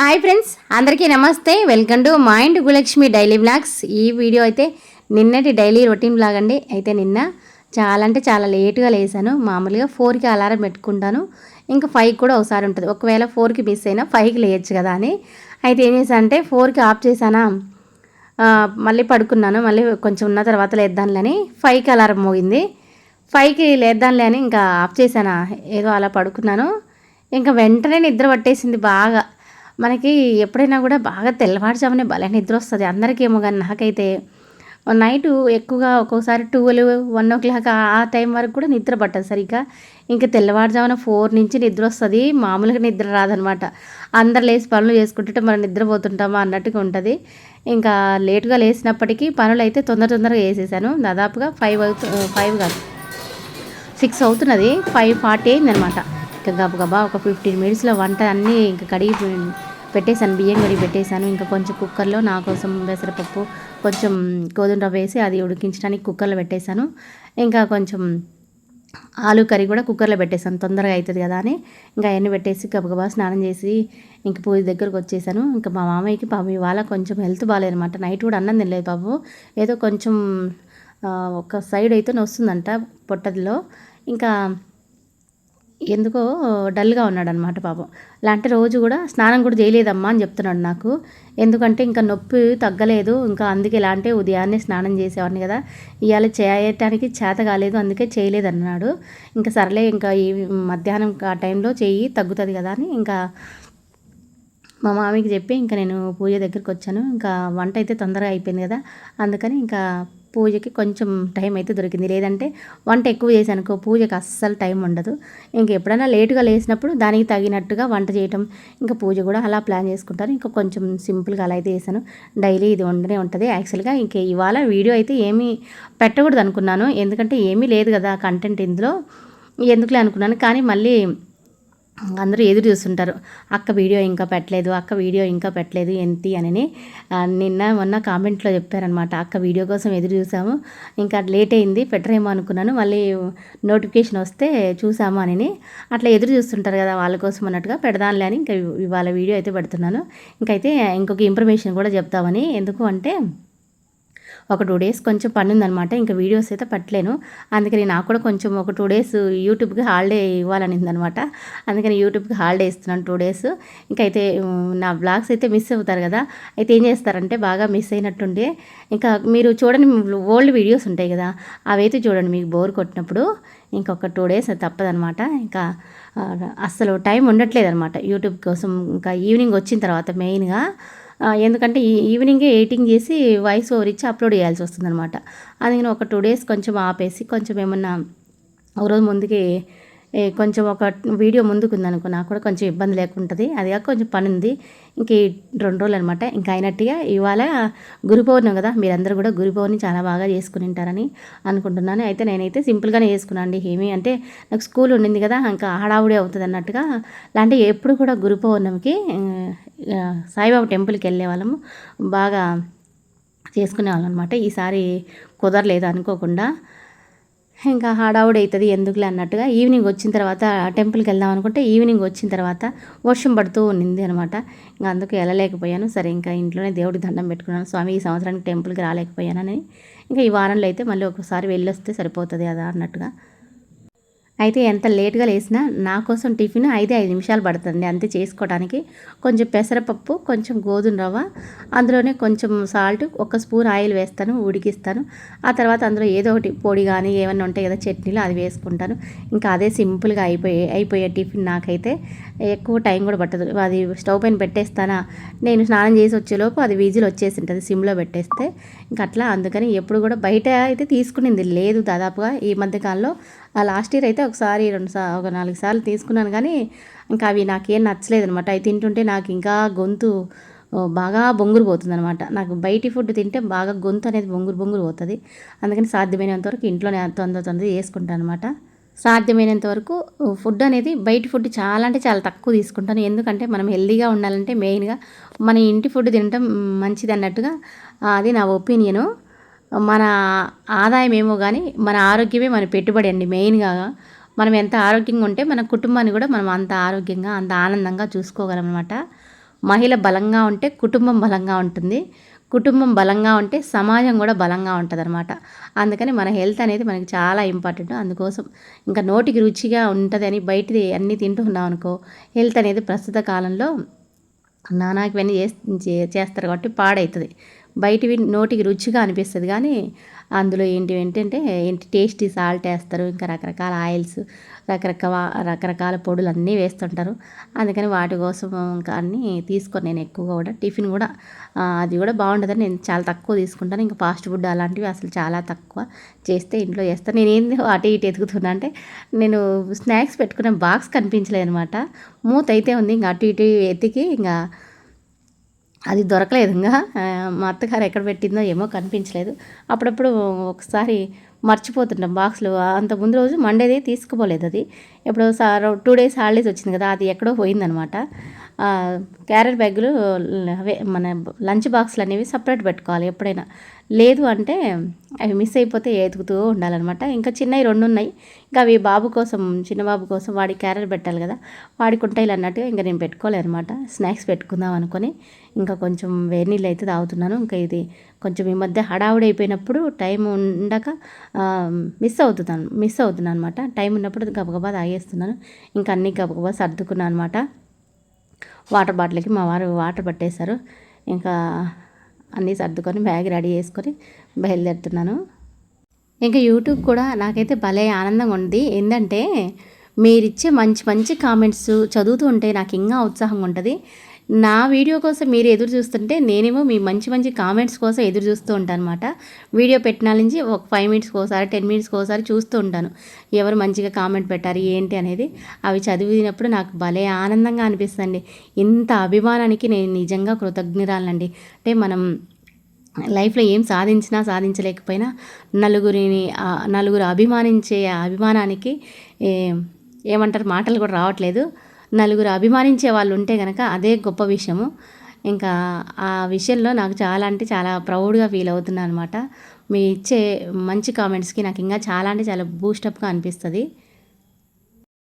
Hi friends, అందరికీ నమస్తే. Welcome to మైండ్ గులక్ష్మి డైలీ వ్లాగ్స్. ఈ వీడియో అయితే నిన్నటి డైలీ రొటీన్ వ్లాగ్ అండి. అయితే నిన్న చాలా అంటే చాలా లేటుగా లేసాను. మామూలుగా 4కి అలారం పెట్టుకుంటాను, ఇంకా 5 కూడా ఒకసారి ఉంటుంది. ఒకవేళ 4కి మిస్ అయినా 5కి లేయచ్చు కదా అని. అయితే ఏం చేశాను అంటే 4కి ఆఫ్ చేశానా, మళ్ళీ పడుకున్నాను. మళ్ళీ కొంచెం ఉన్న తర్వాత లేద్దాంలని 5కి అలారం మోగింది. 5కి లేద్దాంలే అని ఇంకా ఆఫ్ చేశానా, ఏదో అలా పడుకున్నాను. ఇంకా వెంటనే నిద్ర పట్టేసింది బాగా. మనకి ఎప్పుడైనా కూడా బాగా తెల్లవారుజామునే భలే నిద్ర వస్తుంది. అందరికేమో కానీ నాకైతే నైటు ఎక్కువగా ఒక్కోసారి 12, 1 ఆ టైం వరకు కూడా నిద్ర పట్టదు సరిగ్గా. ఇంకా తెల్లవారుజామున 4 నుంచి నిద్ర వస్తుంది. మామూలుగా నిద్ర రాదనమాట. అందరు లేచి పనులు చేసుకుంటుంటే మనం నిద్రపోతుంటామా అన్నట్టుగా ఉంటుంది. ఇంకా లేటుగా లేచినప్పటికీ పనులు అయితే తొందరగా చేసేసాను. దాదాపుగా 5 కాదు 6 అవుతున్నది. 5:40 అయిందనమాట. ఇంకా గబగబా ఒక 15 మినిట్స్లో వంట అన్నీ ఇంకా కడిగి పెట్టేశాను. బియ్యం కడిగి పెట్టేశాను. ఇంకా కొంచెం కుక్కర్లో నా కోసం పెసరపప్పు, కొంచెం గోధుమ రవ్వ వేసి అది ఉడికించడానికి కుక్కర్లో పెట్టేశాను. ఇంకా కొంచెం ఆలు కర్రీ కూడా కుక్కర్లో పెట్టేశాను, తొందరగా అవుతుంది కదా అని. ఇంకా అవన్నీ పెట్టేసి గబగబా స్నానం చేసి ఇంకా పూజ దగ్గరకు వచ్చేసాను. ఇంకా మా మామయ్యకి పాపం ఇవాళ కొంచెం హెల్త్ బాగాలేదనమాట. నైట్ కూడా అన్నం తినలేదు పాపం. ఏదో కొంచెం ఒక సైడ్ అయితే వస్తుందంట పొట్టదిలో. ఇంకా ఎందుకో డల్గా ఉన్నాడనమాట పాపం. లాంటి రోజు కూడా స్నానం కూడా చేయలేదమ్మా అని చెప్తున్నాడు నాకు. ఎందుకంటే ఇంకా నొప్పి తగ్గలేదు, ఇంకా అందుకే ఇలాంటి ఉదయాన్నే స్నానం చేసేవాడిని కదా, ఇవాళ చేయటానికి చేత కాలేదు, అందుకే చేయలేదన్నాడు. ఇంకా సర్లే ఇంకా ఈ మధ్యాహ్నం ఆ టైంలో చెయ్యి తగ్గుతుంది కదా అని ఇంకా మా మామయ్యకి చెప్పి ఇంకా నేను పూజ దగ్గరికి వచ్చాను. ఇంకా వంట అయితే తొందరగా అయిపోయింది కదా, అందుకని ఇంకా పూజకి కొంచెం టైం అయితే దొరికింది. లేదంటే వంట ఎక్కువ చేశానుకో పూజకి అస్సలు టైం ఉండదు. ఇంక ఎప్పుడైనా లేటుగా లేసినప్పుడు దానికి తగినట్టుగా వంట చేయటం, ఇంకా పూజ కూడా అలా ప్లాన్ చేసుకుంటాను. ఇంకా కొంచెం సింపుల్గా అలా అయితే చేశాను. డైలీ ఇది వండనే ఉంటుంది. యాక్చువల్గా ఇంక ఇవాళ వీడియో అయితే ఏమీ పెట్టకూడదు అనుకున్నాను, ఎందుకంటే ఏమీ లేదు కదా కంటెంట్ ఇందులో, ఎందుకులే అనుకున్నాను. కానీ మళ్ళీ అందరూ ఎదురు చూస్తుంటారు, అక్క వీడియో ఇంకా పెట్టలేదు ఏంటి అని. నిన్న మొన్న కామెంట్లో చెప్పారనమాట, అక్క వీడియో కోసం ఎదురు చూసాము, ఇంకా లేట్ అయింది పెట్టరేమో అనుకున్నాను, మళ్ళీ నోటిఫికేషన్ వస్తే చూసాము అని. అట్లా ఎదురు చూస్తుంటారు కదా వాళ్ళ కోసం అన్నట్టుగా పెడదాంలే అని ఇంకా ఇవాళ వీడియో అయితే పెడుతున్నాను. ఇంకైతే ఇంకొక ఇన్ఫర్మేషన్ కూడా చెప్తామని. ఎందుకు అంటే ఒక 2 డేస్ కొంచెం పని ఉందనమాట, ఇంకా వీడియోస్ అయితే పెట్టలేను. అందుకని నాకు కూడా కొంచెం ఒక 2 డేస్ యూట్యూబ్కి హాలిడే ఇవ్వాలనిందనమాట. అందుకని యూట్యూబ్కి హాలిడే ఇస్తున్నాను 2 డేస్. ఇంకైతే నా బ్లాగ్స్ అయితే మిస్ అవుతారు కదా, అయితే ఏం చేస్తారంటే బాగా మిస్ అయినట్టుండే ఇంకా మీరు చూడండి, ఓల్డ్ వీడియోస్ ఉంటాయి కదా అవైతే చూడండి, మీకు బోర్ కొట్టినప్పుడు. ఇంకొక 2 డేస్ తప్పదనమాట. ఇంకా అస్సలు టైం ఉండట్లేదనమాట యూట్యూబ్ కోసం. ఇంకా ఈవినింగ్ వచ్చిన తర్వాత మెయిన్గా, ఎందుకంటే ఈవినింగే ఎడిటింగ్ చేసి వాయిస్ ఓవర్ ఇచ్చి అప్లోడ్ చేయాల్సి వస్తుందనమాట. అందుకని ఒక 2 డేస్ కొంచెం ఆపేసి కొంచెం ఏమన్నా ఒకరోజు ముందుకి కొంచెం ఒక వీడియో ముందుకు ఉందనుకో నాకు కూడా కొంచెం ఇబ్బంది లేకుంటుంది. అది కాక కొంచెం పని ఉంది. ఇంక 2 రోజులు అనమాట. ఇంకా అయినట్టుగా ఇవాళ గురు పౌర్ణమి కదా, మీరందరూ కూడా గురు పౌర్ణమి చాలా బాగా చేసుకుని ఉంటారని అనుకుంటున్నాను. అయితే నేనైతే సింపుల్గానే చేసుకున్నాను అండి. ఏమీ అంటే నాకు స్కూల్ ఉండింది కదా, ఇంకా హడావుడి అవుతుంది అన్నట్టుగా. లాంటి ఎప్పుడు కూడా గురు పౌర్ణమికి సాయిబాబా టెంపుల్కి వెళ్ళే వాళ్ళము, బాగా చేసుకునేవాళ్ళం అనమాట. ఈసారి కుదరలేదు అనుకోకుండా. ఇంకా హడావుడి అవుతుంది ఎందుకులే అన్నట్టుగా ఈవినింగ్ వచ్చిన తర్వాత టెంపుల్కి వెళ్దాం అనుకుంటే ఈవినింగ్ వచ్చిన తర్వాత వర్షం పడుతూ ఉన్నింది అనమాట. ఇంకా అందుకు వెళ్ళలేకపోయాను. సరే ఇంకా ఇంట్లోనే దేవుడికి దండం పెట్టుకున్నాను, స్వామి ఈ సంవత్సరానికి టెంపుల్కి రాలేకపోయానని. ఇంకా ఈ వారంలో అయితే మళ్ళీ ఒకసారి వెళ్ళొస్తే సరిపోతుంది కదా అన్నట్టుగా. అయితే ఎంత లేట్గా లేసినా నా కోసం టిఫిన్ 5 నిమిషాలు పడుతుంది అంతే చేసుకోవడానికి. కొంచెం పెసరపప్పు, కొంచెం గోధుమ రవ్వ, అందులోనే కొంచెం సాల్ట్, 1 స్పూన్ ఆయిల్ వేస్తాను, ఉడికిస్తాను. ఆ తర్వాత అందులో ఏదో ఒకటి పొడి కానీ ఏమన్నా ఉంటాయి కదా చట్నీలు, అది వేసుకుంటాను. ఇంకా అదే సింపుల్గా అయిపోయే టిఫిన్. నాకైతే ఎక్కువ టైం కూడా పట్టదు. అది స్టవ్ పైన పెట్టేస్తానా, నేను స్నానం చేసి వచ్చేలోపు అది విజిల్ వచ్చేసి ఉంటుంది సిమ్లో పెట్టేస్తే. ఇంకా అట్లా అందుకని ఎప్పుడు కూడా బయట అయితే తీసుకునేది లేదు దాదాపుగా ఈ మధ్యకాలంలో. లాస్ట్ ఇయర్ అయితే ఒకసారి ఒక 4 సార్లు తీసుకున్నాను, కానీ ఇంకా అవి నాకేం నచ్చలేదు అనమాట. అవి తింటుంటే నాకు ఇంకా గొంతు బాగా బొంగురు పోతుంది అనమాట. నాకు బయటి ఫుడ్ తింటే బాగా గొంతు అనేది బొంగురు పోతుంది. అందుకని సాధ్యమైనంత వరకు ఇంట్లోనే తొందర చేసుకుంటాను అనమాట. సాధ్యమైనంత వరకు ఫుడ్ అనేది బయట ఫుడ్ చాలా అంటే చాలా తక్కువ తీసుకుంటాను. ఎందుకంటే మనం హెల్తీగా ఉండాలంటే మెయిన్గా మన ఇంటి ఫుడ్ తినటం మంచిది అన్నట్టుగా అది నా ఒపీనియను. మన ఆదాయం ఏమో కానీ మన ఆరోగ్యమే మన పెట్టుబడి అండి. మెయిన్గా మనం ఎంత ఆరోగ్యంగా ఉంటే మన కుటుంబాన్ని కూడా మనం అంత ఆరోగ్యంగా అంత ఆనందంగా చూసుకోగలం అనమాట. మహిళ బలంగా ఉంటే కుటుంబం బలంగా ఉంటుంది, కుటుంబం బలంగా ఉంటే సమాజం కూడా బలంగా ఉంటుంది అనమాట. అందుకని మన హెల్త్ అనేది మనకి చాలా ఇంపార్టెంట్. అందుకోసం ఇంకా నోటికి రుచిగా ఉంటుందని బయటిది అన్నీ తింటున్నాం అనుకో, హెల్త్ అనేది ప్రస్తుత కాలంలో నానాకి ఇవన్నీ చేస్తారు కాబట్టి పాడవుతుంది. బయటివి నోటికి రుచిగా అనిపిస్తుంది కానీ అందులో ఏంటి టేస్టీ సాల్ట్ వేస్తారు, ఇంకా రకరకాల ఆయిల్స్, రకరకాల పొడులు అన్నీ వేస్తుంటారు. అందుకని వాటి కోసం ఇంకా అన్నీ తీసుకొని నేను ఎక్కువగా కూడా టిఫిన్ కూడా అది కూడా బాగుంటుందని నేను చాలా తక్కువ తీసుకుంటాను. ఇంకా ఫాస్ట్ ఫుడ్ అలాంటివి అసలు చాలా తక్కువ, చేస్తే ఇంట్లో చేస్తాను. నేను ఏంది అటు ఇటు ఎతుకుతున్నా అంటే నేను స్నాక్స్ పెట్టుకునే బాక్స్ కనిపించలేదు అనమాట. మూత అయితే ఉంది, ఇంకా అటు ఇటు ఎతికి ఇంకా అది దొరకలేదు. ఇంకా మా అత్తగారు ఎక్కడ పెట్టిందో ఏమో కనిపించలేదు. అప్పుడప్పుడు ఒకసారి మర్చిపోతుంటాం బాక్స్లో. అంత ముందు రోజు మండేది తీసుకుపోలేదు, అది ఎప్పుడో 2 డేస్ హాలిడేస్ వచ్చింది కదా, అది ఎక్కడో పోయిందనమాట. క్యారెట్ బ్యాగులు అవే మన లంచ్ బాక్స్లు అనేవి సపరేట్ పెట్టుకోవాలి ఎప్పుడైనా. లేదు అంటే అవి మిస్ అయిపోతే ఎతుకుతూ ఉండాలన్నమాట. ఇంకా చిన్నవి 2 ఉన్నాయి, ఇంకా అవి బాబు కోసం, చిన్న బాబు కోసం వాడికి క్యారెట్ పెట్టాలి కదా, వాడికి ఉంటాయి అన్నట్టుగా ఇంకా నేను పెట్టుకోలేదు అనమాట. స్నాక్స్ పెట్టుకుందాం అనుకొని ఇంకా కొంచెం వేడి నీళ్ళు అయితే తాగుతున్నాను. ఇంకా ఇది కొంచెం ఈ మధ్య హడావుడి అయిపోయినప్పుడు టైం ఉండక మిస్ అవుతున్నాను అనమాట. టైం ఉన్నప్పుడు గబగబా తాగేస్తున్నాను. ఇంకా అన్నీ గబగబా సర్దుకున్నాను అనమాట. వాటర్ బాటిల్కి మా వారు వాటర్ పట్టేశారు. ఇంకా అన్నీ సర్దుకొని బ్యాగ్ రెడీ చేసుకొని బయలుదేరుతున్నాను. ఇంకా యూట్యూబ్ కూడా నాకైతే భలే ఆనందంగా ఉంది. ఏంటంటే మీరిచ్చే మంచి మంచి కామెంట్స్ చదువుతూ ఉంటే నాకు ఇంకా ఉత్సాహంగా ఉంటుంది. నా వీడియో కోసం మీరు ఎదురు చూస్తుంటే నేనేమో మీ మంచి మంచి కామెంట్స్ కోసం ఎదురు చూస్తూ ఉంటాను అనమాట. వీడియో పెట్టిన నుంచి ఒక 5 మినిట్స్కి ఒకసారి, 10 మినిట్స్కి ఒకసారి చూస్తూ ఉంటాను ఎవరు మంచిగా కామెంట్ పెట్టారు ఏంటి అనేది. అవి చదివినప్పుడు నాకు భలే ఆనందంగా అనిపిస్తుంది. ఇంత అభిమానానికి నేను నిజంగా కృతజ్ఞురాలండి. అంటే మనం లైఫ్లో ఏం సాధించలేకపోయినా నలుగురు అభిమానించే అభిమానానికి ఏమంటారు, మాటలు కూడా రావట్లేదు. నలుగురు అభిమానించే వాళ్ళు ఉంటే కనుక అదే గొప్ప విషయము. ఇంకా ఆ విషయంలో నాకు చాలా అంటే చాలా ప్రౌడ్గా ఫీల్ అవుతున్నాను అనమాట. మీ ఇచ్చే మంచి కామెంట్స్కి నాకు ఇంకా చాలా అంటే చాలా బూస్టప్గా అనిపిస్తుంది.